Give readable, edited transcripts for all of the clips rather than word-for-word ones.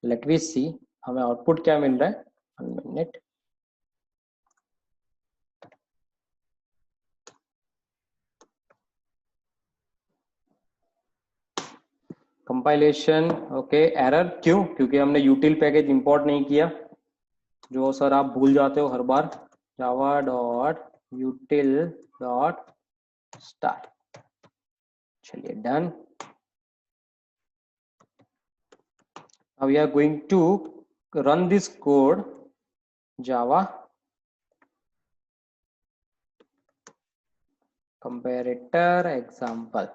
Late we सी हमें output क्या मिल रहा है। 1 मिनट। कंपाइलेशन ओके, एरर क्यों? क्योंकि हमने यूटिल पैकेज इंपोर्ट नहीं किया, जो सर आप भूल जाते हो हर बार। Java dot util dot star. चलिए done. Now we are going to run this code Java comparator example,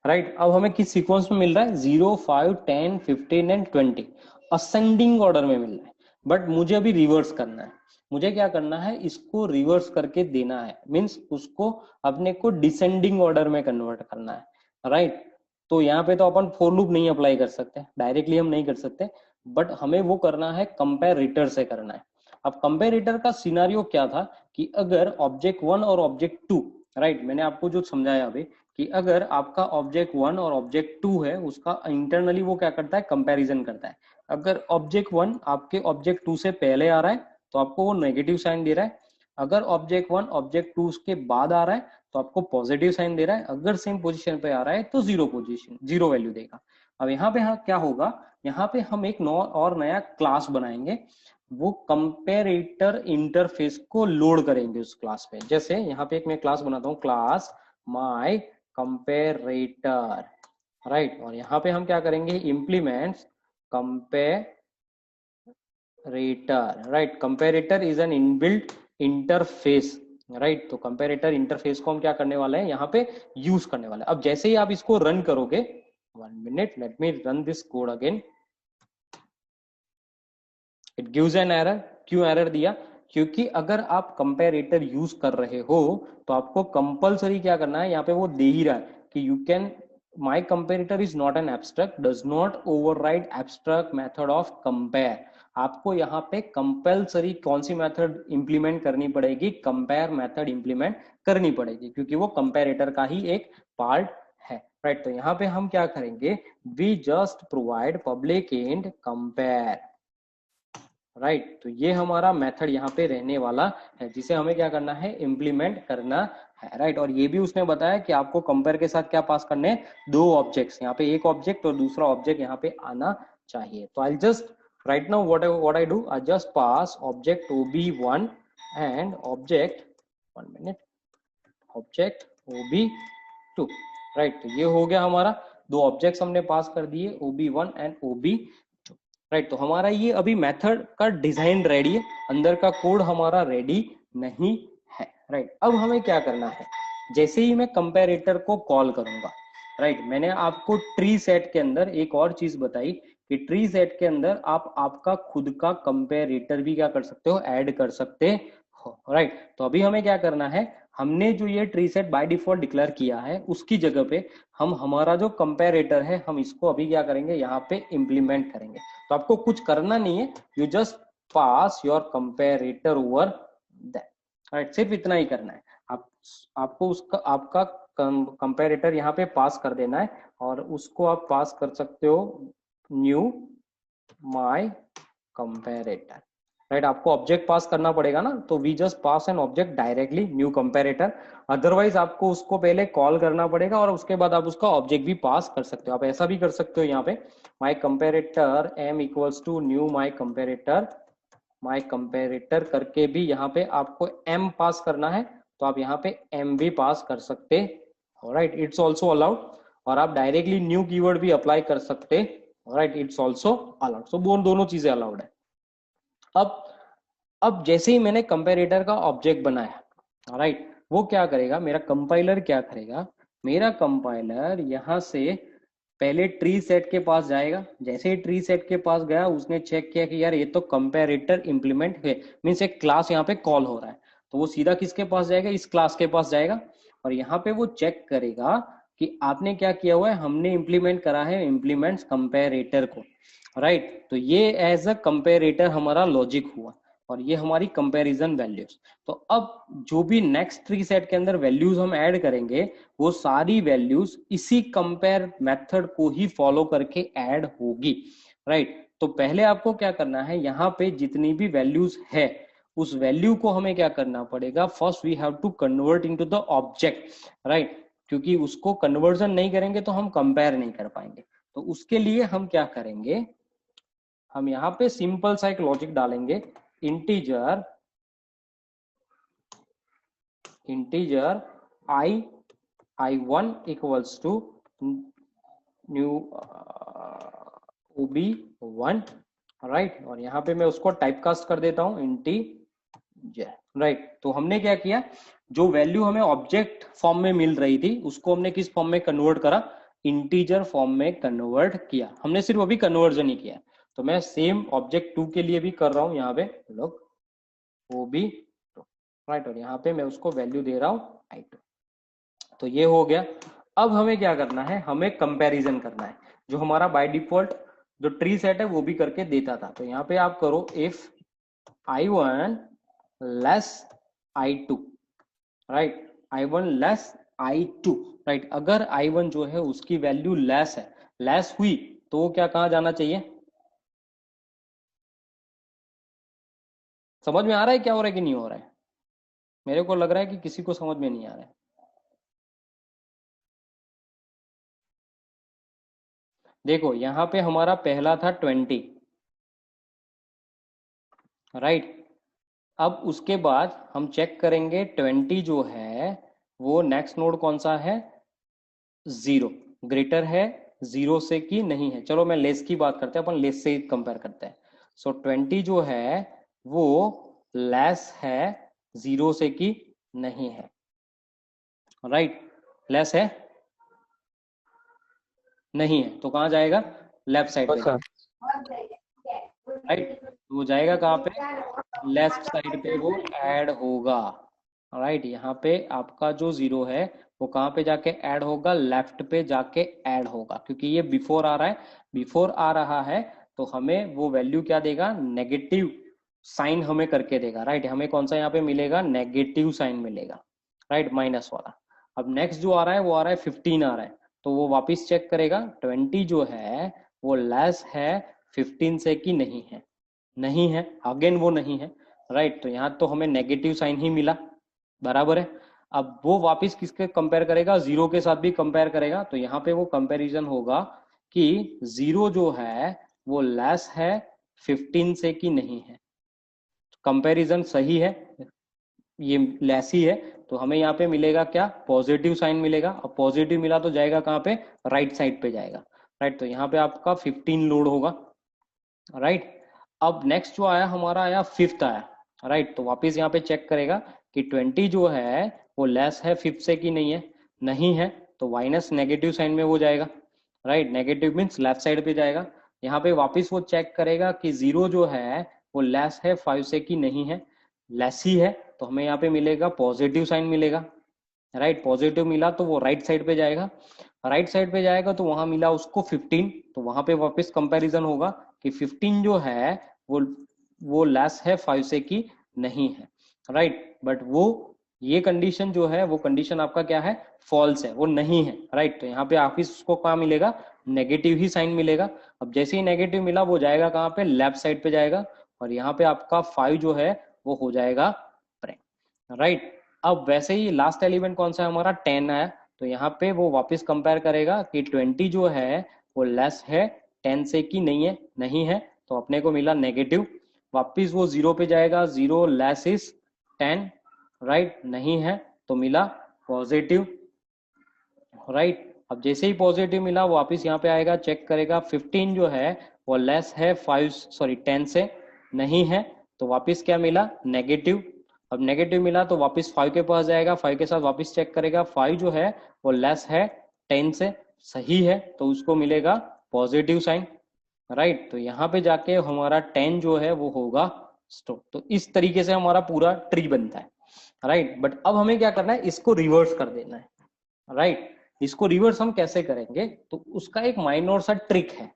right? अब हमें किस सीक्वेंस में मिल रहा है? 0, 5, 10, 15 एंड 20 असेंडिंग ऑर्डर में मिल रहा है, बट मुझे अभी रिवर्स करना है। मुझे क्या करना है? इसको रिवर्स करके देना है, मीन्स उसको अपने को डिसेंडिंग ऑर्डर में कन्वर्ट करना है, राइट? तो यहाँ पे तो अपन फॉर लूप नहीं अप्लाई कर सकते, डायरेक्टली हम नहीं कर सकते, बट हमें वो करना है कंपेरेटर से करना है। अब कंपेरेटर का सिनारियो क्या था कि अगर ऑब्जेक्ट 1 और ऑब्जेक्ट 2, राइट, मैंने आपको जो समझाया अभी कि अगर आपका ऑब्जेक्ट 1 और ऑब्जेक्ट 2 है, उसका इंटरनली वो क्या करता है? कंपैरिजन करता है। अगर ऑब्जेक्ट 1 आपके ऑब्जेक्ट 2 से पहले आ रहा है तो आपको वो नेगेटिव साइन दे रहा है, अगर ऑब्जेक्ट 1 ऑब्जेक्ट 2 के बाद आ रहा है तो आपको पॉजिटिव साइन दे रहा है, अगर सेम पोजीशन पे आ रहा है तो जीरो वैल्यू देगा। अब यहाँ पे क्या होगा? यहाँ पे हम एक और नया क्लास बनाएंगे, वो कंपेरेटर इंटरफेस को लोड करेंगे उस क्लास पे। जैसे यहाँ पे एक मैं क्लास बनाता हूँ, क्लास माय कंपेरेटर, राइट, और यहाँ पे हम क्या करेंगे? Implements comparator, right. Comparator is an inbuilt interface, right. तो कंपेरेटर इंटरफेस को हम क्या करने वाले हैं? यहाँ पे यूज करने वाले हैं। अब जैसे ही आप इसको रन करोगे, 1 minute, late me run this code again. It gives an error. क्यों एरर दिया? क्योंकि अगर आप कंपेरेटर यूज कर रहे हो तो आपको कंपलसरी क्या करना है? यहाँ पे वो दे ही रहा है कि you can, my comparator is not an abstract, does not override abstract method of compare. आपको यहाँ पे कंपलसरी कौन सी मेथड इंप्लीमेंट करनी पड़ेगी? कंपेयर मेथड इंप्लीमेंट करनी पड़ेगी, क्योंकि वो कंपेरेटर का ही एक पार्ट है, राइट। तो यहाँ पे हम क्या करेंगे? We just provide public int compare, right. तो ये हमारा मेथड यहाँ पे रहने वाला है, जिसे हमें क्या करना है? इम्प्लीमेंट करना है, राइट। और ये भी उसने बताया कि आपको कंपेयर के साथ क्या पास करने हैं? 2 ऑब्जेक्ट्स, यहाँ पे एक ऑब्जेक्ट और दूसरा ऑब्जेक्ट यहाँ पे आना चाहिए। तो I just right now what I do, I just pass object OB1 and object, 1 minute, object OB2, right. तो ये हो गया हमारा, 2 ऑब्जेक्ट्स हमने पास कर दिए, OB1 एंड OB2, राइट। तो हमारा ये अभी मेथड का डिजाइन रेडी है, अंदर का कोड हमारा रेडी नहीं है, राइट। अब हमें क्या करना है? जैसे ही मैं कंपैरेटर को कॉल करूंगा, राइट, मैंने आपको ट्री सेट के अंदर एक और चीज बताई कि ट्री सेट के अंदर आप आपका खुद का कंपैरेटर भी क्या कर सकते हो? ऐड कर सकते हो, राइट। तो अभी हमें क्या करना है? हमने जो ये tree set by default declare किया है, उसकी जगह पे हम हमारा जो कंपैरेटर है, हम इसको अभी क्या करेंगे? यहाँ पे इंप्लीमेंट करेंगे। तो आपको कुछ करना नहीं है, you just pass your comparator over that, right. सिर्फ इतना ही करना है। आपको उसका आपका कंपेरेटर यहाँ पे पास कर देना है, और उसको आप पास कर सकते हो न्यू माय कंपेरेटर, राइट। आपको ऑब्जेक्ट पास करना पड़ेगा ना, तो we just pass an object directly new comparator. Otherwise आपको उसको पहले कॉल करना पड़ेगा और उसके बाद आप उसका ऑब्जेक्ट भी पास कर सकते हो। आप ऐसा भी कर सकते हो, यहाँ पे my comparator m equals to new my comparator करके भी यहाँ पे आपको m पास करना है, तो आप यहाँ पे m भी पास कर सकते हो, राइट। It's also allowed. और आप डायरेक्टली न्यू कीवर्ड भी अप्लाई कर सकते, राइट, इट्स ऑल्सो अलाउड। सो दोनों चीजें अलाउड है। अब जैसे ही मैंने कंपेरेटर का ऑब्जेक्ट बनाया, राइट, वो क्या करेगा? मेरा कंपाइलर क्या करेगा? मेरा कंपाइलर यहां से पहले ट्री सेट के पास जाएगा। जैसे ही ट्री सेट के पास गया, उसने चेक किया कि यार ये तो कंपेरेटर इंप्लीमेंट है, मीन्स एक क्लास यहाँ पे कॉल हो रहा है, तो वो सीधा किसके पास जाएगा? इस क्लास के पास जाएगा, और यहाँ पे वो चेक करेगा कि आपने क्या किया हुआ है। हमने इंप्लीमेंट करा है इंप्लीमेंट्स कंपेरेटर को, राइट। तो ये एज अ कंपेरेटर हमारा लॉजिक हुआ, और ये हमारी कंपैरिजन वैल्यूज। तो अब जो भी नेक्स्ट ट्री सेट के अंदर वैल्यूज हम ऐड करेंगे, वो सारी वैल्यूज इसी कंपेयर मेथड को ही फॉलो करके ऐड होगी, राइट। तो पहले आपको क्या करना है, यहाँ पे जितनी भी वैल्यूज है उस वैल्यू को हमें क्या करना पड़ेगा, first we have to convert into the object, right, क्योंकि उसको कन्वर्जन नहीं करेंगे तो हम कंपेयर नहीं कर पाएंगे। तो उसके लिए हम क्या करेंगे, हम यहाँ पे सिंपल सा एक लॉजिक डालेंगे, integer I1 equals to new OB1, right, और यहाँ पे मैं उसको टाइपकास्ट कर देता हूँ इंटीजर, राइट। तो हमने क्या किया, जो वैल्यू हमें ऑब्जेक्ट फॉर्म में मिल रही थी उसको हमने किस फॉर्म में कन्वर्ट करा, इंटीजर फॉर्म में कन्वर्ट किया। हमने सिर्फ अभी कन्वर्जन ही किया। तो मैं सेम ऑब्जेक्ट 2 के लिए भी कर रहा हूँ, यहाँ पे लोग OB2, राइट, और यहाँ पे मैं उसको वैल्यू दे रहा हूँ I2। तो ये हो गया। अब हमें क्या करना है, हमें कंपैरिजन करना है। जो हमारा बाय डिफॉल्ट जो ट्री सेट है वो भी करके देता था। तो यहाँ पे आप करो if I1 less I2, right, I1 less I2, right. अगर I1 जो है उसकी वैल्यू लेस है, लेस हुई तो वो क्या कहाँ जाना चाहिए, समझ में आ रहा है क्या हो रहा है कि नहीं हो रहा है? मेरे को लग रहा है कि किसी को समझ में नहीं आ रहा है। देखो यहाँ पे हमारा पहला था 20, राइट। अब उसके बाद हम चेक करेंगे 20 जो है वो नेक्स्ट नोड कौन सा है, 0, ग्रेटर है 0 से कि नहीं है। चलो मैं लेस की बात करते हैं, अपन लेस से कंपेयर करते हैं। सो 20 जो है वो लेस है 0 से कि नहीं है, राइट, लेस है नहीं है, तो कहाँ जाएगा, लेफ्ट साइड पे जाएगा, राइट। तो वो जाएगा कहाँ पे, लेफ्ट साइड पे वो ऐड होगा, राइट। यहाँ पे आपका जो 0 है वो कहाँ पे जाके ऐड होगा, लेफ्ट पे जाके ऐड होगा, क्योंकि ये बिफोर आ रहा है, बिफोर आ रहा है तो हमें वो वैल्यू क्या देगा, नेगेटिव साइन हमें करके देगा, राइट। हमें कौन सा यहाँ पे मिलेगा, नेगेटिव साइन मिलेगा, राइट, माइनस वाला। अब नेक्स्ट जो आ रहा है वो आ रहा है 15 आ रहा है, तो वो वापिस चेक करेगा 20 जो है वो लेस है 15 से कि नहीं है, नहीं है, अगेन वो नहीं है, राइट। तो यहाँ तो हमें नेगेटिव साइन ही मिला, बराबर है। अब वो वापिस किसके कंपेयर करेगा, 0 के साथ भी कंपेयर करेगा। तो यहाँ पे वो कंपैरिजन होगा कि 0 जो है वो लेस है 15 से कि नहीं है, कंपैरिजन सही है, ये लेस ही है, तो हमें यहाँ पे मिलेगा क्या, पॉजिटिव साइन मिलेगा। अब पॉजिटिव मिला तो जाएगा कहाँ पे, राइट साइड पे जाएगा, राइट। तो यहाँ पे आपका 15 लोड होगा, राइट। अब नेक्स्ट जो आया हमारा आया 5th आया, राइट। तो वापिस यहाँ पे चेक करेगा कि 20 जो है वो लेस है 5 से कि नहीं है, नहीं है, तो माइनस नेगेटिव साइन में वो जाएगा, right, negative means left side पे जाएगा। यहाँ पे वापिस वो चेक करेगा कि 0 जो है वो लेस है 5 से कि नहीं है, लेस ही है, तो हमें यहाँ पे मिलेगा पॉजिटिव साइन मिलेगा, राइट। पॉजिटिव मिला तो वो राइट साइड पे जाएगा, राइट साइड पे जाएगा तो वहां मिला उसको 15, तो वहां पे वापस कंपैरिजन होगा कि 15 जो है वो लेस है 5 से कि नहीं है, राइट। बट वो ये कंडीशन जो है वो कंडीशन आपका क्या है, फॉल्स है, वो नहीं है, राइट। तो यहाँ पे वापिस उसको कहाँ मिलेगा, नेगेटिव ही साइन मिलेगा। अब जैसे ही नेगेटिव मिला वो जाएगा कहाँ पे, लेफ्ट साइड पे जाएगा, और यहाँ पे आपका 5 जो है वो हो जाएगा प्राइम, राइट। अब वैसे ही लास्ट एलिमेंट कौन सा है हमारा, 10 आया, तो यहाँ पे वो वापस कंपेयर करेगा कि 20 जो है वो लेस है 10 से कि नहीं है, नहीं है, तो अपने को मिला नेगेटिव। वापिस वो 0 पे जाएगा, 0 लेस इज 10, राइट, नहीं है, तो मिला पॉजिटिव, राइट। अब जैसे ही पॉजिटिव मिला वो वापिस यहाँ पे आएगा, चेक करेगा 15 जो है वो लेस है 10 से, नहीं है, तो वापिस क्या मिला, नेगेटिव। अब नेगेटिव मिला तो वापस 5 के पास जाएगा, 5 के साथ वापस चेक करेगा, 5 जो है वो लेस है 10 से, सही है, तो उसको मिलेगा पॉजिटिव साइन, राइट। तो यहाँ पे जाके हमारा 10 जो है वो होगा स्टॉप। तो इस तरीके से हमारा पूरा ट्री बनता है, राइट। बट अब हमें क्या करना है, इसको रिवर्स कर देना है, राइट। इसको रिवर्स हम कैसे करेंगे, तो उसका एक माइनर सा ट्रिक है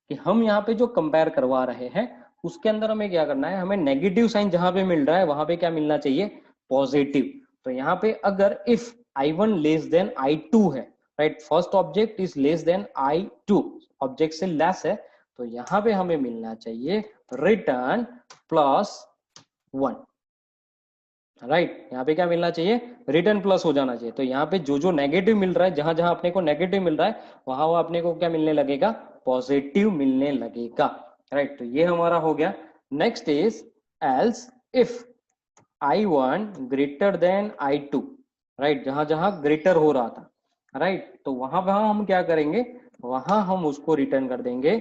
कि हम यहाँ पे जो कंपेयर करवा रहे हैं उसके अंदर हमें क्या करना है, हमें नेगेटिव साइन जहां पे मिल रहा है वहां पे क्या मिलना चाहिए, पॉजिटिव। तो यहाँ पे अगर if I1 less than I2 है, right, first object is less than I2, object से लेस है, तो यहाँ पे हमें मिलना चाहिए रिटर्न +1, राइट। यहाँ पे क्या मिलना चाहिए, रिटर्न प्लस हो जाना चाहिए। तो यहाँ पे जो जो नेगेटिव मिल रहा है, जहां जहां अपने को नेगेटिव मिल रहा है, वहां वहां अपने को क्या मिलने लगेगा, पॉजिटिव मिलने लगेगा, राइट। तो ये हमारा हो गया। Next is else if I1 greater than I2, right. जहां जहां ग्रेटर हो रहा था, राइट, तो वहां वहां हम क्या करेंगे, वहां हम उसको रिटर्न कर देंगे,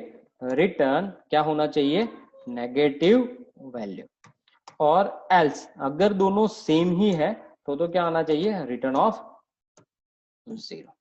रिटर्न क्या होना चाहिए, नेगेटिव वैल्यू। और एल्स अगर दोनों सेम ही है तो क्या आना चाहिए, रिटर्न ऑफ 0,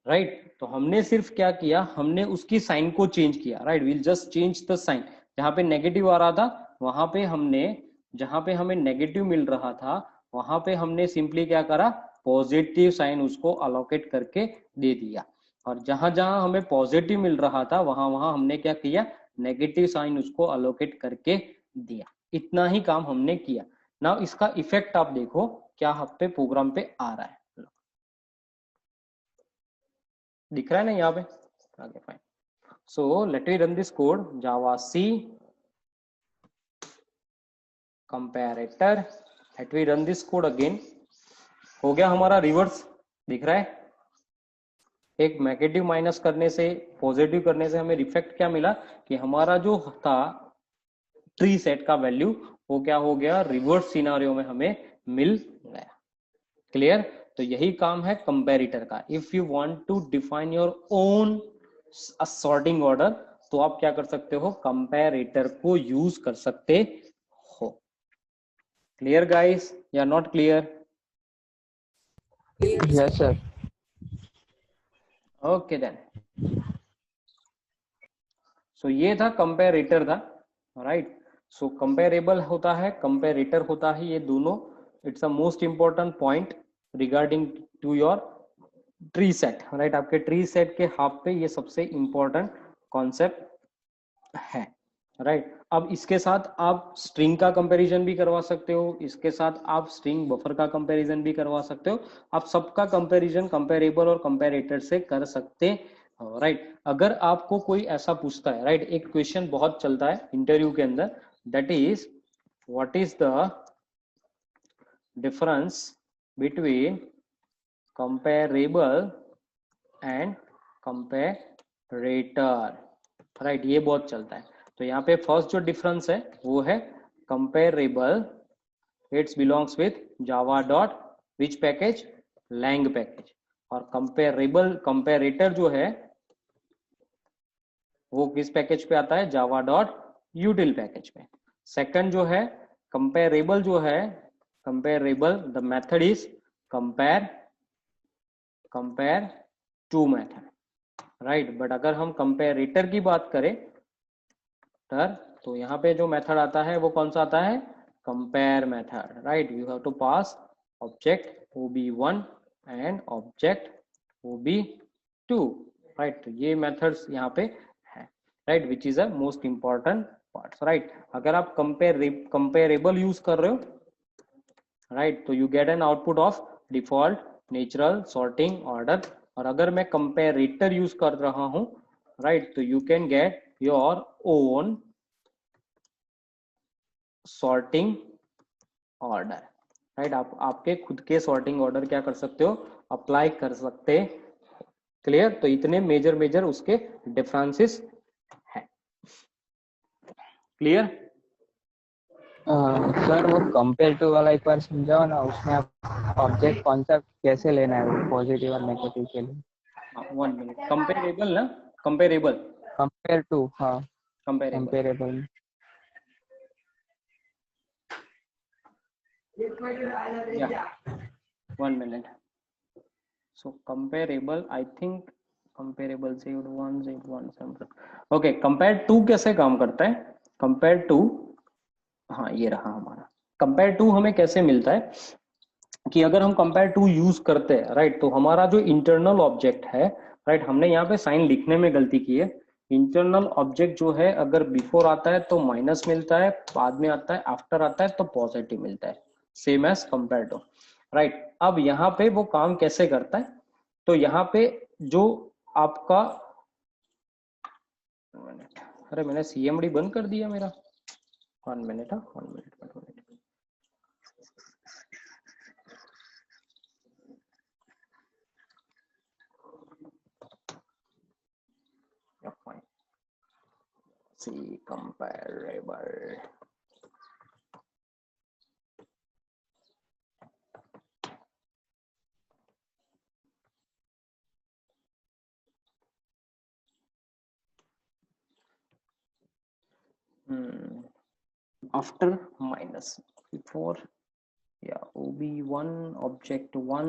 राइट। तो हमने सिर्फ क्या किया, हमने उसकी साइन को चेंज किया, right. Will just change the sign. जहां पे नेगेटिव आ रहा था वहां पे हमने, जहां पे हमें नेगेटिव मिल रहा था वहां पे हमने सिंपली क्या करा, पॉजिटिव साइन उसको अलोकेट करके दे दिया। और जहां जहां हमें पॉजिटिव मिल रहा था वहां वहां हमने क्या किया, नेगेटिव साइन उसको अलोकेट करके दिया। इतना ही काम हमने किया। नाउ इसका इफेक्ट आप देखो क्या आप पे प्रोग्राम पे आ रहा है, दिख रहा है ना यहाँ पे, okay fine. So let me run this code, Java C comparator, let me run this code again. हो गया हमारा रिवर्स, दिख रहा है, एक नेगेटिव माइनस करने से पॉजिटिव करने से हमें इफेक्ट क्या मिला कि हमारा जो था ट्री सेट का वैल्यू वो क्या हो गया, रिवर्स सिनारियो में हमें मिल गया। क्लियर। तो यही काम है कंपैरेटर का। If you want to define your own sorting order तो आप क्या कर सकते हो, कंपैरेटर को यूज कर सकते हो। क्लियर गाइस या not clear? Yes sir. Okay then. So ये था कंपैरेटर था, राइट। सो कंपेरेबल होता है, कंपैरेटर होता है, ये दोनों it's a most important point regarding to your tree set, right. आपके ट्री सेट के हाफ पे ये सबसे इंपॉर्टेंट कॉन्सेप्ट है, राइट। अब इसके साथ आप स्ट्रिंग का कंपैरिजन भी करवा सकते हो, इसके साथ आप स्ट्रिंग बफर का कंपैरिजन भी करवा सकते हो, आप सबका कंपैरिजन कंपैरेबल और कंपैरेटर से कर सकते हो, राइट। अगर आपको कोई ऐसा पूछता है, राइट, एक क्वेश्चन बहुत चलता है इंटरव्यू के अंदर, that is what is the difference between comparable and comparator, right, ये बहुत चलता है। तो यहाँ पे फर्स्ट जो डिफरेंस है वो है comparable, it's belongs with Java dot which package, lang package. और कंपैरेबल कंपैरेटर जो है वो किस पैकेज पे आता है, जावा डॉट यूटिल पैकेज पे। सेकंड जो है कंपैरेबल जो है, comparable the method is compare to method, right. But अगर हम कंपैरेटर की बात करें तो यहाँ पे जो मेथड आता है वो कौन सा आता है, compare method, right. You have to pass object OB1 and object OB2, right. तो ये मेथड्स यहाँ पे है, right, which is a most important part, right. अगर आप कंपेरेबल यूज कर रहे हो, राइट, तो you get an output of default, natural, sorting, order. और अगर मैं कंपेरेटर यूज कर रहा हूं, राइट, तो you can get your own sorting order, right. आप आपके खुद के सॉर्टिंग ऑर्डर क्या कर सकते हो, अप्लाई कर सकते। क्लियर। तो इतने मेजर उसके डिफरेंसेस है। क्लियर। सर वो कंपेयर टू वाला एक बार समझाओ ना, उसमें आप ऑब्जेक्ट कौन सा कैसे लेना है, वो पॉजिटिव और नेगेटिव के लिए। 1 मिनट, कंपेरेबल ना, कंपेरेबल, कंपेयर टू, हाँ कंपेरेबल, कंपेरेबल। या 1 minute. So comparable, I think comparable से ओके। कंपेयर टू कैसे काम करता है, कंपेयर टू, हाँ ये रहा हमारा। कंपेयर टू हमें कैसे मिलता है कि अगर हम कंपेयर टू यूज करते हैं, राइट, तो हमारा जो इंटरनल ऑब्जेक्ट है, राइट, हमने यहाँ पे साइन लिखने में गलती की है। इंटरनल ऑब्जेक्ट जो है अगर बिफोर आता है तो माइनस मिलता है, बाद में आता है, आफ्टर आता है तो पॉजिटिव मिलता है, same as compare to, right. अब यहाँ पे वो काम कैसे करता है, तो यहाँ पे जो आपका अरे मैंने CMD बंद कर दिया मेरा। 1 minute, 1 minute, 1 minute. C comparable. After minus before, yeah, OB1 object1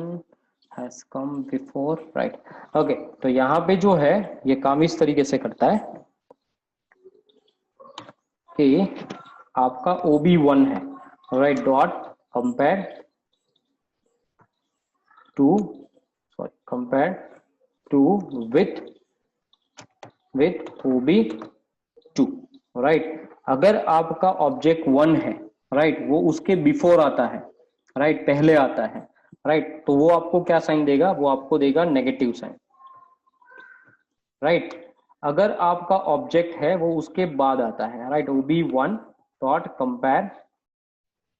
has come before, right? Okay, तो यहाँ पे जो है ये काम इस तरीके से करता है कि आपका OB1 है, right, dot compare to, sorry, compare to with OB2, right. अगर आपका ऑब्जेक्ट 1 है, राइट, वो उसके बिफोर आता है, राइट, पहले आता है, राइट, तो वो आपको क्या साइन देगा? वो आपको देगा नेगेटिव साइन, राइट। अगर आपका ऑब्जेक्ट है वो उसके बाद आता है, right, OB1 dot compare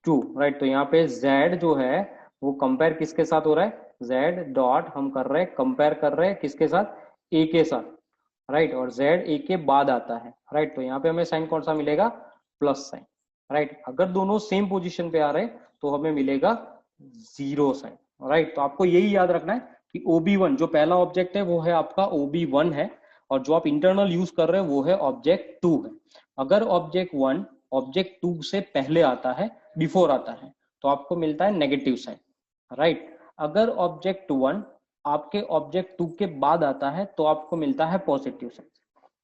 to, right, तो यहाँ पे Z जो है वो कंपेयर किसके साथ हो रहा है? Z डॉट हम कर रहे हैं, कंपेयर कर रहे हैं किसके साथ? A के साथ, राइट, और Z A के बाद आता है, राइट, तो यहाँ पे हमें साइन कौन सा मिलेगा? Plus sign, right. अगर दोनों सेम पोजीशन पे आ रहे हैं तो हमें मिलेगा जीरो साइन, राइट। तो आपको यही याद रखना है कि OB1 जो पहला ऑब्जेक्ट है वो है आपका OB1 है, और जो आप इंटरनल यूज कर रहे हैं वो है ऑब्जेक्ट 2 है। अगर ऑब्जेक्ट 1 ऑब्जेक्ट 2 से पहले आता है, बिफोर आता है, तो आपको मिलता है नेगेटिव साइन, राइट। अगर ऑब्जेक्ट 1 आपके ऑब्जेक्ट 2 के बाद आता है तो आपको मिलता है पॉजिटिव साइन,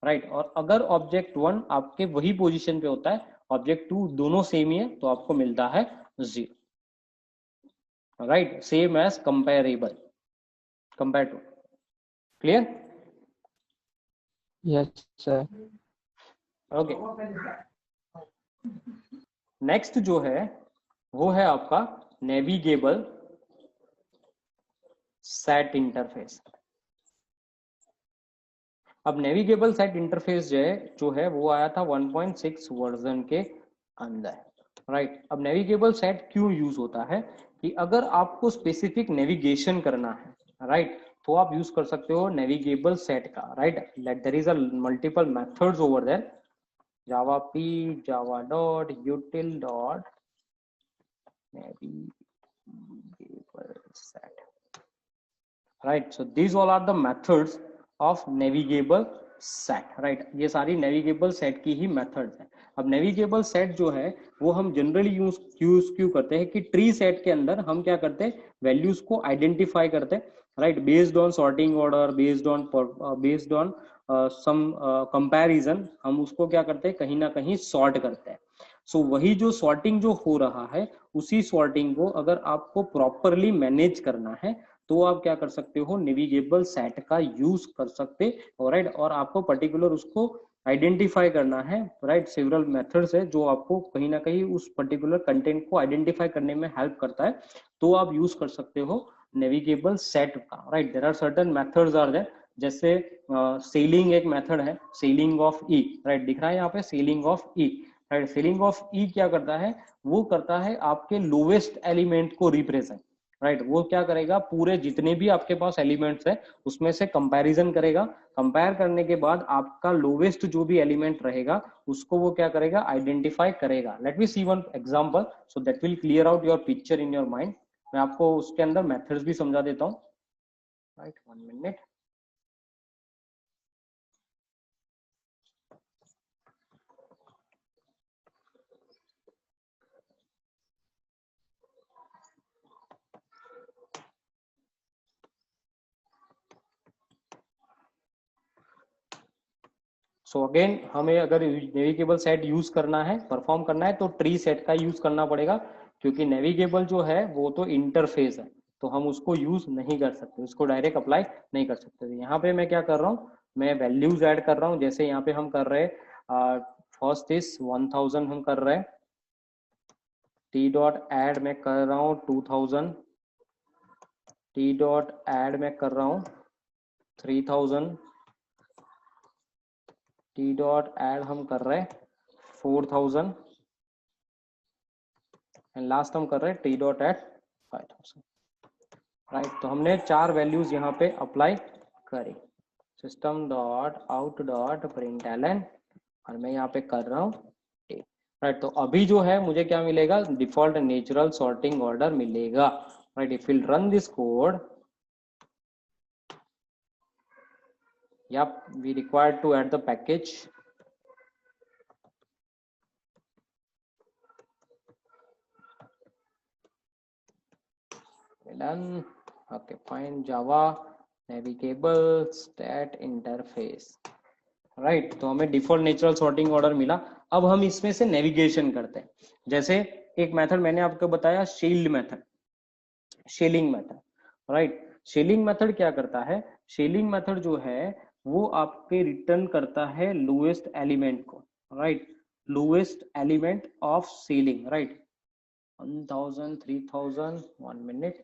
राइट। और अगर ऑब्जेक्ट 1 आपके वही पोजीशन पे होता है, ऑब्जेक्ट 2 दोनों सेम ही है, तो आपको मिलता है 0, right, same as comparable, compare to. Clear? Yes sir. Okay, next जो है वो है आपका नेविगेबल सेट इंटरफेस। अब नेविगेबल सेट इंटरफेस जो है वो आया था 1.6 वर्जन के अंदर, राइट। अब नेविगेबल सेट क्यों यूज होता है कि अगर आपको स्पेसिफिक नेविगेशन करना है, राइट, तो आप यूज कर सकते हो नेविगेबल सेट का, right. There is a multiple methods over there, Java p, java dot util dot navigable set, right? So these all are the methods of navigable set, right? ये सारी navigable set की ही methods है। अब navigable set जो है वो हम generally use क्यों करते हैं कि ट्री सेट के अंदर हम क्या करते हैं? वैल्यूज को आइडेंटिफाई करते हैं, right, based on sorting order, based on some comparison, हम उसको क्या करते हैं? कहीं ना कहीं सॉर्ट करते हैं। सो वही जो सॉर्टिंग जो हो रहा है, उसी सॉर्टिंग को अगर आपको प्रॉपरली मैनेज करना है तो आप क्या कर सकते हो? नेविगेबल सेट का यूज कर सकते हो, राइट। और आपको पर्टिकुलर उसको आइडेंटिफाई करना है, राइट। सेवरल मेथड्स है जो आपको कहीं ना कहीं उस पर्टिकुलर कंटेंट को आइडेंटिफाई करने में हेल्प करता है, तो आप यूज कर सकते हो नेविगेबल सेट का, right. There are certain methods are there, जैसे सेलिंग एक मेथड है, सेलिंग ऑफ ई, राइट, दिख रहा है यहाँ पे ceiling of E, right. Ceiling of E क्या करता है? वो करता है आपके लोवेस्ट एलिमेंट को रिप्रेजेंट, राइट। वो क्या करेगा? पूरे जितने भी आपके पास एलिमेंट्स है उसमें से कंपैरिजन करेगा, कंपेयर करने के बाद आपका लोवेस्ट जो भी एलिमेंट रहेगा उसको वो क्या करेगा? आइडेंटिफाई करेगा। Let me see one example so that will clear out your picture in your mind. मैं आपको उसके अंदर मेथड्स भी समझा देता हूँ, राइट, 1 मिनट। सो अगेन हमें अगर नेविगेबल सेट यूज करना है, परफॉर्म करना है, तो ट्री सेट का यूज करना पड़ेगा, क्योंकि नेविगेबल जो है वो तो इंटरफेस है, तो हम उसको यूज नहीं कर सकते, उसको डायरेक्ट अप्लाई नहीं कर सकते। यहाँ पे मैं क्या कर रहा हूँ? मैं वैल्यूज ऐड कर रहा हूँ। जैसे यहाँ पे हम कर रहे हैं फर्स्ट इज 1000 हम कर रहे हैं, टी डॉट एड में कर रहा हूँ 2000, टी डॉट एड में कर रहा हूँ 3000, टी डॉट एड हम कर रहे हैं 4000 एंड लास्ट हम कर रहे हैं टी डॉट एड 5000, राइट। तो हमने 4 वैल्यूज यहाँ पे अप्लाई करी, system dot out dot println, और मैं यहाँ पे कर रहा हूँ राइट। तो अभी जो है मुझे क्या मिलेगा, डिफॉल्ट नेचुरल सॉर्टिंग ऑर्डर मिलेगा, right. If will run this code, yep, we required to add the package, done, okay, fine, java navigable stat interface, right. तो हमें डिफॉल्ट नेचुरल सॉर्टिंग ऑर्डर मिला। अब हम इसमें से नेविगेशन करते हैं। जैसे एक मेथड मैंने आपको बताया, shield method, shelling method, right. Shelling method क्या करता है, शेलिंग मेथड जो है वो आपके रिटर्न करता है लोएस्ट एलिमेंट को, right, lowest element of selling, right. 1000 3000, 1 minute,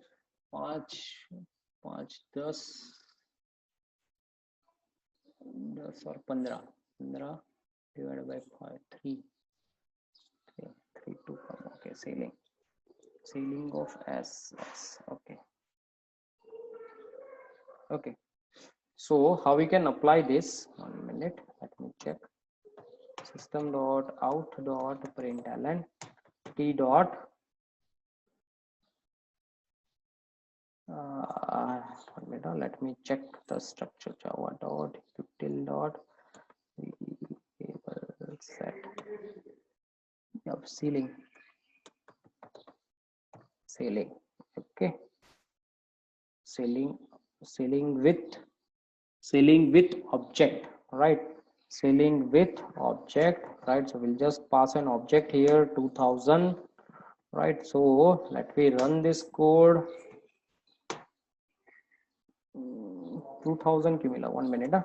5 5 10 10 और 15 15 divide by 5 3 3 2 okay, selling of S, okay okay. So how we can apply this, 1 minute, let me check, system dot out dot println t dot 1 minute, let me check the structure, java dot util dot variable set of ceiling, okay, ceiling with object, right, ceiling with object, right. So we'll just pass an object here, 2000, right. So let me run this code, 2000 क्यों मिला, 1 minute,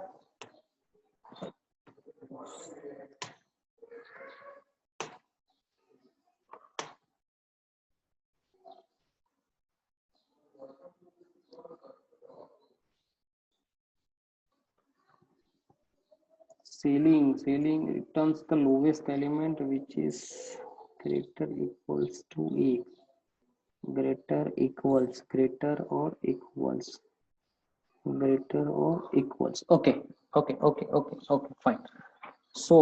ceiling returns the lowest element which is greater equals to a, greater or equals, okay, fine. So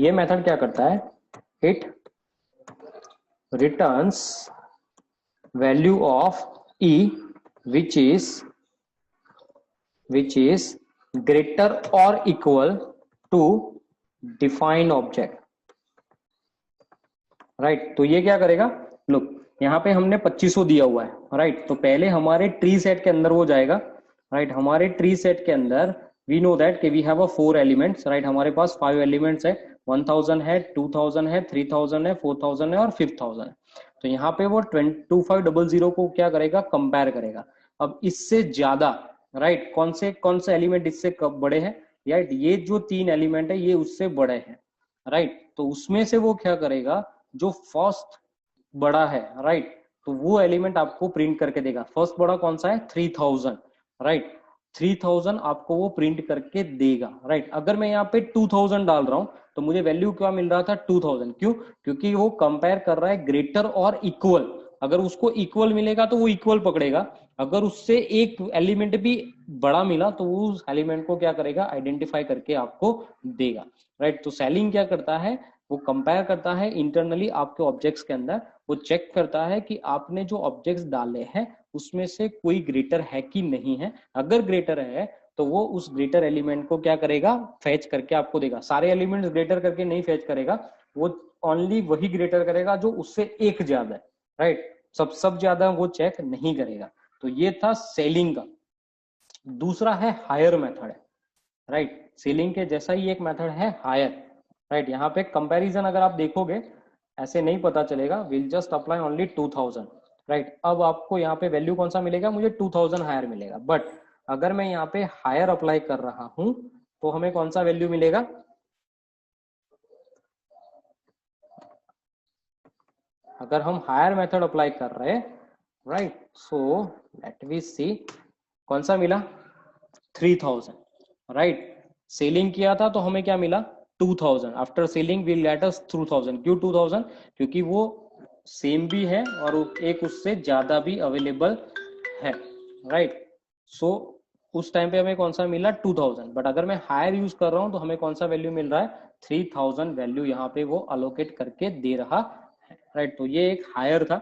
ये method क्या करता है, it returns value of e which is greater or equal to define object, right. तो ये क्या करेगा, look यहाँ पे हमने 2500 दिया हुआ है, राइट। तो पहले हमारे ट्री सेट के अंदर वो जाएगा, राइट। हमारे ट्री सेट के अंदर वी नो दैट कि वी हैव 4 एलिमेंट्स, राइट। हमारे पास 5 एलिमेंट्स है, 1000 है, 2000 है, 3000 है, 4000 है और 5000 है। तो यहाँ पे वो 2500 को क्या करेगा, कंपेयर करेगा। अब इससे ज्यादा, राइट, कौन से एलिमेंट इससे कब बड़े हैं, राइट, ये जो 3 एलिमेंट है ये उससे बड़े हैं, राइट। तो उसमें से वो क्या करेगा, जो फर्स्ट बड़ा है, राइट, तो वो एलिमेंट आपको प्रिंट करके देगा। फर्स्ट बड़ा कौन सा है, 3000, राइट। 3000 आपको वो प्रिंट करके देगा, राइट। अगर मैं यहाँ पे 2000 डाल रहा हूं तो मुझे वैल्यू क्या मिल रहा था, 2000, क्यों, क्योंकि वो कंपेयर कर रहा है ग्रेटर और इक्वल। अगर उसको इक्वल मिलेगा तो वो इक्वल पकड़ेगा, अगर उससे एक एलिमेंट भी बड़ा मिला तो वो उस एलिमेंट को क्या करेगा, आइडेंटिफाई करके आपको देगा, राइट। तो सेलिंग क्या करता है, वो कंपेयर करता है इंटरनली आपके ऑब्जेक्ट्स के अंदर, वो चेक करता है कि आपने जो ऑब्जेक्ट्स डाले हैं उसमें से कोई ग्रेटर है कि नहीं है। अगर ग्रेटर है तो वो उस ग्रेटर एलिमेंट को क्या करेगा, फेच करके आपको देगा। सारे एलिमेंट्स ग्रेटर करके नहीं फेच करेगा, वो ओनली वही ग्रेटर करेगा जो उससे एक ज्यादा है, राइट। सब ज्यादा वो चेक नहीं करेगा। तो ये था सेलिंग का। दूसरा है हायर मेथड, राइट। सेलिंग के जैसा ही एक मेथड है हायर, राइट। यहाँ पे कंपैरिजन अगर आप देखोगे ऐसे नहीं पता चलेगा, will just apply only 2000, right. अब आपको यहाँ पे वैल्यू कौन सा मिलेगा, मुझे 2000 हायर मिलेगा। बट अगर मैं यहाँ पे हायर अप्लाई कर रहा हूं तो हमें कौन सा वैल्यू मिलेगा, अगर हम हायर मेथड अप्लाई कर रहे हैं, राइट। सो लेट वी सी, कौन सा मिला, 3000, राइट। सेलिंग किया था तो हमें क्या मिला 2000, after ceiling we let us 2000। क्यों 2000? क्योंकि वो सेम भी है और एक उससे ज्यादा भी अवेलेबल है, राइट। सो उस टाइम पे हमें कौन सा मिला 2000, बट अगर मैं हायर यूज कर रहा हूं तो हमें कौन सा वैल्यू मिल रहा है 3000 वैल्यू यहाँ पे वो अलोकेट करके दे रहा है, राइट। तो ये एक हायर था।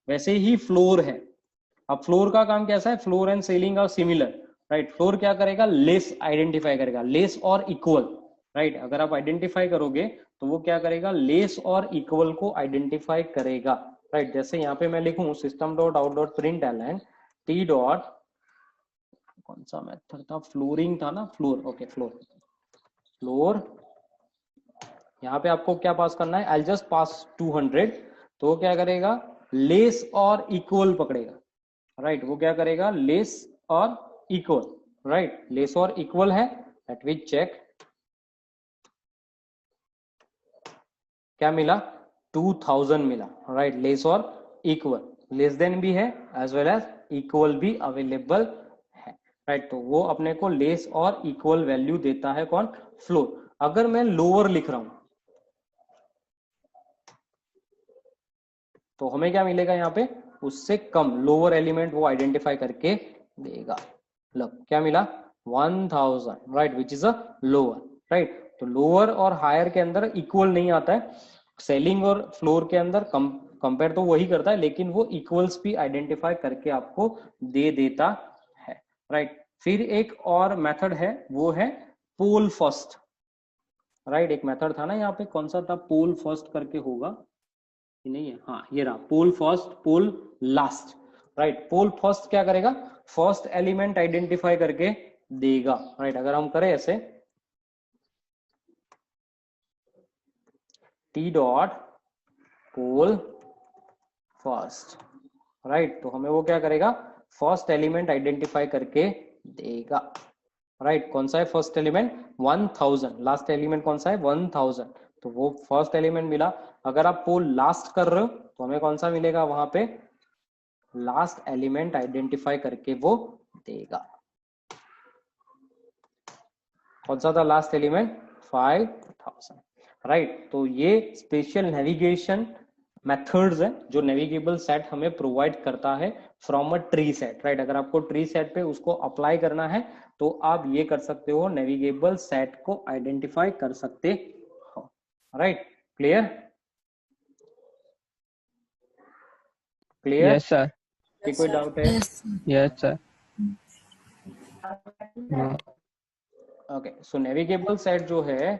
वैसे ही फ्लोर है। अब फ्लोर का काम कैसा है, floor and ceiling are similar, right. Floor क्या करेगा, लेस आइडेंटिफाई करेगा, लेस और इक्वल, राइट। अगर आप आइडेंटिफाई करोगे तो वो क्या करेगा, लेस और इक्वल को आइडेंटिफाई करेगा, राइट। जैसे यहाँ पे मैं लिखूं system dot out dot println t dot, कौन सा मेथड था, फ्लोरिंग था ना, फ्लोर, ओके फ्लोर, फ्लोर। यहाँ पे आपको क्या पास करना है, आई जस्ट पास 200, तो वो क्या करेगा, लेस और इक्वल पकड़ेगा, राइट। वो क्या करेगा, लेस और इक्वल, राइट। लेस और इक्वल है, लेट वी चेक, क्या मिला 2000 मिला, राइट। लेस और इक्वल, लेस देन भी है एज वेल एज इक्वल भी अवेलेबल है, राइट। तो वो अपने को लेस और इक्वल वैल्यू देता है कौन, फ्लोर। अगर मैं लोअर लिख रहा हूं तो हमें क्या मिलेगा, यहाँ पे उससे कम लोअर एलिमेंट वो आइडेंटिफाई करके देगा। मतलब क्या मिला 1000, right, which is a lower, right. तो लोअर और हायर के अंदर इक्वल नहीं आता है, सेलिंग और फ्लोर के अंदर कंपेयर तो वही करता है, लेकिन वो इक्वल्स भी आइडेंटिफाई करके आपको दे देता है, राइट। फिर एक और मेथड है, वो है पोल फर्स्ट, राइट। एक मेथड था ना यहाँ पे, कौन सा था, पोल फर्स्ट करके होगा, नहीं है, हाँ ये रहा, पोल फर्स्ट पोल लास्ट, राइट। पोल फर्स्ट क्या करेगा, फर्स्ट एलिमेंट आइडेंटिफाई करके देगा, राइट। अगर हम करें ऐसे टी डॉट पोल फर्स्ट, राइट, तो हमें वो क्या करेगा, फर्स्ट एलिमेंट आइडेंटिफाई करके देगा, राइट। कौन सा है फर्स्ट एलिमेंट 1000, लास्ट एलिमेंट कौन सा है 1000, तो वो फर्स्ट एलिमेंट मिला। अगर आप पोल लास्ट कर रहे हो तो हमें कौन सा मिलेगा, वहां पे लास्ट एलिमेंट आइडेंटिफाई करके वो देगा। कौन सा था लास्ट एलिमेंट 5000, राइट। तो ये स्पेशल नेविगेशन मेथड्स है जो नेविगेबल सेट हमें प्रोवाइड करता है from a tree set, right. अगर आपको ट्री सेट पे उसको अप्लाई करना है तो आप ये कर सकते हो, नेविगेबल सेट को आइडेंटिफाई कर सकते हो, right. Clear, clear, yes sir. कोई डाउट है? Yes sir. ओके, सो नेविगेबल सेट जो है,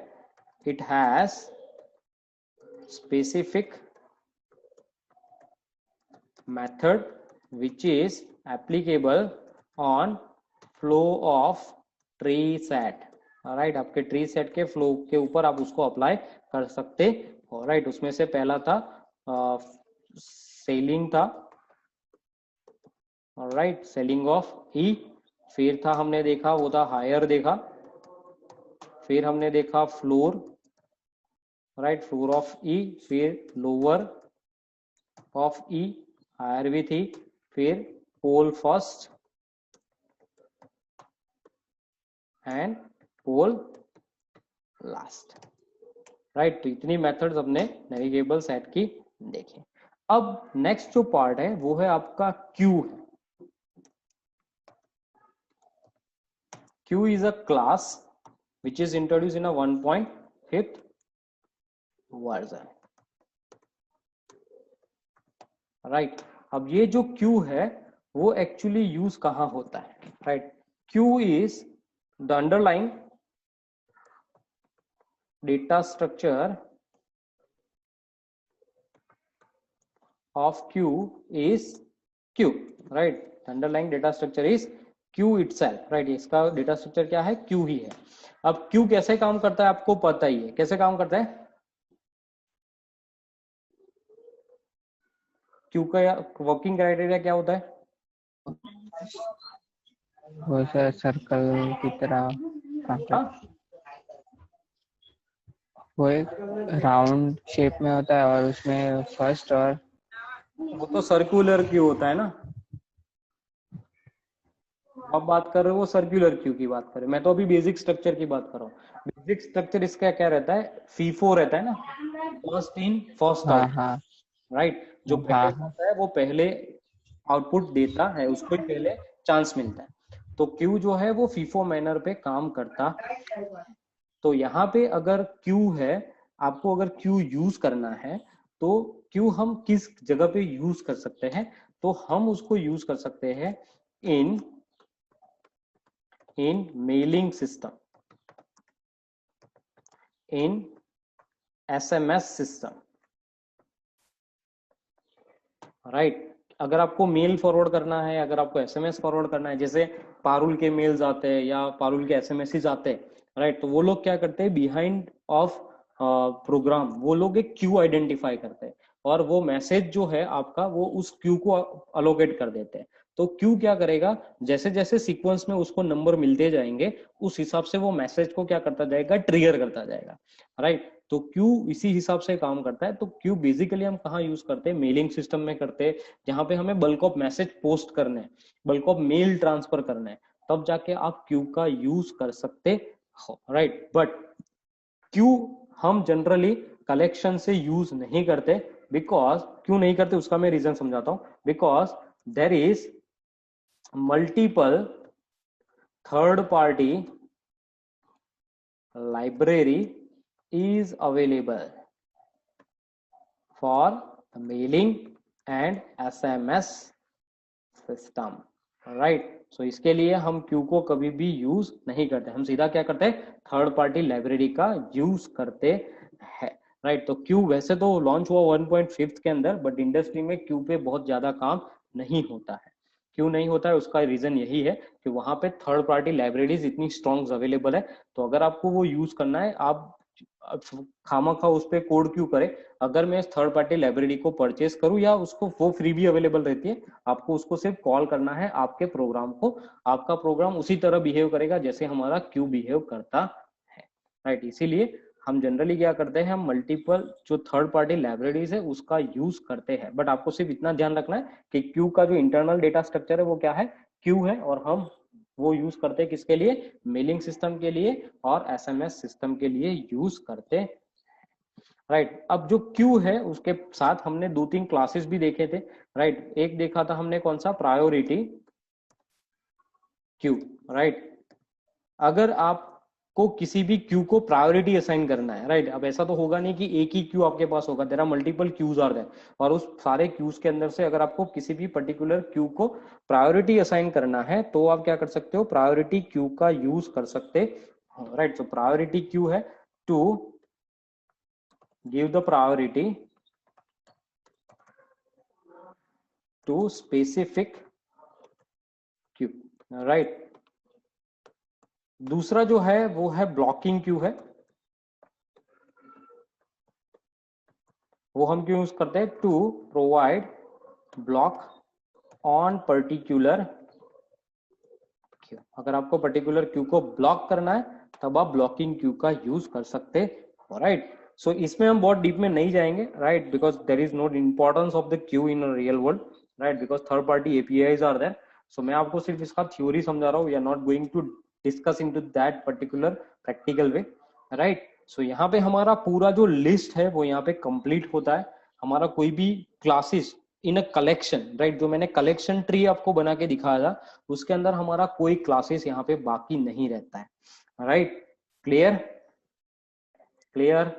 it has specific method which is applicable on flow of tree set, right. आपके ट्री सेट के फ्लो के ऊपर आप उसको अप्लाई कर सकते हो, राइट। उसमें से पहला था सेलिंग था, राइट, सेलिंग ऑफ ई। फिर था हमने देखा वो था हायर देखा, फिर हमने देखा floor, right, floor of E, फिर लोअर ऑफ ई, हायर भी थी, फिर poll first and poll last, right. तो इतनी मेथड्स अपने नेविगेबल सेट की देखें। अब नेक्स्ट जो पार्ट है वो है आपका क्यू है। Q is a class which is introduce in a 1.5 version, right. अब ये जो क्यू है वो एक्चुअली यूज कहां होता है, right. Q is the underlying data structure of Q is Q, right. Underlying data structure is Q itself, right. इसका data structure क्या है, Q ही है। अब Q कैसे काम करता है आपको पता ही है, कैसे काम करता है Q का वर्किंग क्राइटेरिया क्या होता है, वो सर सर्कल की तरह काम करता है। वो एक राउंड शेप में होता है और उसमें फर्स्ट और वो तो सर्कुलर क्यू होता है ना, आप बात कर रहे हो वो सर्कुलर क्यू की बात कर रहे हो, मैं तो अभी बेसिक स्ट्रक्चर की बात कर रहा हूँ। बेसिक स्ट्रक्चर इसका क्या रहता है, फीफो रहता है ना, फर्स्ट इन फर्स्ट हाँ आउट, हाँ राइट। जो पहले हाँ हाँ जाता है वो पहले आउटपुट देता है, उसको ही पहले चांस मिलता है। तो क्यू जो है वो फीफो मैनर पे काम करता। तो यहाँ पे अगर क्यू है, आपको अगर क्यू यूज करना है, तो क्यू हम किस जगह पे यूज कर सकते हैं, तो हम उसको यूज कर सकते हैं इन इन मेलिंग सिस्टम, इन एसएमएस सिस्टम, राइट। अगर आपको मेल फॉरवर्ड करना है, अगर आपको एसएमएस फॉरवर्ड करना है, जैसे पारुल के मेल्स आते हैं या पारुल के एसएमएस आते हैं, राइट, तो वो लोग क्या करते हैं, बिहाइंड ऑफ प्रोग्राम वो लोग एक क्यू आइडेंटिफाई करते हैं, और वो मैसेज जो है आपका वो उस क्यू को अलोकेट कर देते हैं। तो क्यू क्या करेगा, जैसे जैसे सीक्वेंस में उसको नंबर मिलते जाएंगे, उस हिसाब से वो मैसेज को क्या करता जाएगा, ट्रिगर करता जाएगा, राइट। तो क्यू इसी हिसाब से काम करता है। तो क्यू बेसिकली हम कहाँ यूज करते हैं, मेलिंग सिस्टम में करते हैं, जहां पे हमें बल्क ऑफ मैसेज पोस्ट करने हैं, बल्क ऑफ मेल ट्रांसफर करना है, तब जाके आप क्यू का यूज कर सकते हो, राइट। बट क्यू हम जनरली कलेक्शन से यूज नहीं करते, बिकॉज क्यों नहीं करते उसका मैं रीजन समझाता हूं। Because there is multiple third party library is available for the mailing and SMS system, right। so इसके लिए हम क्यू को कभी भी यूज नहीं करते, हम सीधा क्या करते हैं, थर्ड पार्टी लाइब्रेरी का यूज करते हैं, राइट। तो क्यू वैसे तो लॉन्च हुआ 1.5 के अंदर, बट इंडस्ट्री में क्यू पे बहुत ज्यादा काम नहीं होता है। क्यों नहीं होता है, उसका रीजन यही है कि वहां पे थर्ड पार्टी लाइब्रेरीज इतनी स्ट्रॉन्ग अवेलेबल है। तो अगर आपको वो यूज करना है, आप खामखा उस पर कोड क्यों करें। अगर मैं थर्ड पार्टी लाइब्रेरी को परचेस करूं, या उसको वो फ्री भी अवेलेबल रहती है, आपको उसको सिर्फ कॉल करना है आपके प्रोग्राम को, आपका प्रोग्राम उसी तरह बिहेव करेगा जैसे हमारा क्यू बिहेव करता है, राइट। इसीलिए हम जनरली क्या करते हैं, हम मल्टीपल जो थर्ड पार्टी लाइब्रेरीज है उसका यूज करते हैं। बट आपको सिर्फ इतना ध्यान रखना है कि क्यू का जो इंटरनल डेटा स्ट्रक्चर है वो क्या है, क्यू है, और हम वो यूज करते हैं किसके लिए, मेलिंग सिस्टम के लिए और एसएमएस सिस्टम के लिए यूज करते हैं, राइट। अब जो क्यू है उसके साथ हमने 2-3 क्लासेस भी देखे थे, राइट। एक देखा था हमने कौन सा, प्रायोरिटी क्यू, राइट। अगर आपको किसी भी क्यू को प्रायोरिटी असाइन करना है, राइट। अब ऐसा तो होगा नहीं कि एक ही क्यू आपके पास होगा, there are multiple queues are there, और उस सारे क्यूज के अंदर से अगर आपको किसी भी पर्टिकुलर क्यू को प्रायोरिटी असाइन करना है, तो आप क्या कर सकते हो, प्रायोरिटी क्यू का यूज कर सकते हो, राइट। तो प्रायोरिटी क्यू है to give the priority to specific queue, right. दूसरा जो है वो है ब्लॉकिंग क्यू है, वो हम क्यों यूज करते हैं, to provide block on particular queue. अगर आपको पर्टिकुलर क्यू को ब्लॉक करना है तब आप ब्लॉकिंग क्यू का यूज कर सकते हो, राइट। सो इसमें हम बहुत डीप में नहीं जाएंगे, right, because there is no importance of the queue in real world, right, because third party APIs are there. सो मैं आपको सिर्फ इसका थ्योरी समझा रहा हूँ, we are not going to discuss into that particular practical way, right. सो यहाँ पे हमारा पूरा जो लिस्ट है वो यहाँ पे कंप्लीट होता है। हमारा कोई भी classes in a collection, right, जो मैंने कलेक्शन ट्री आपको बना के दिखाया था, उसके अंदर हमारा कोई क्लासेस यहाँ पे बाकी नहीं रहता है, राइट। Clear, clear.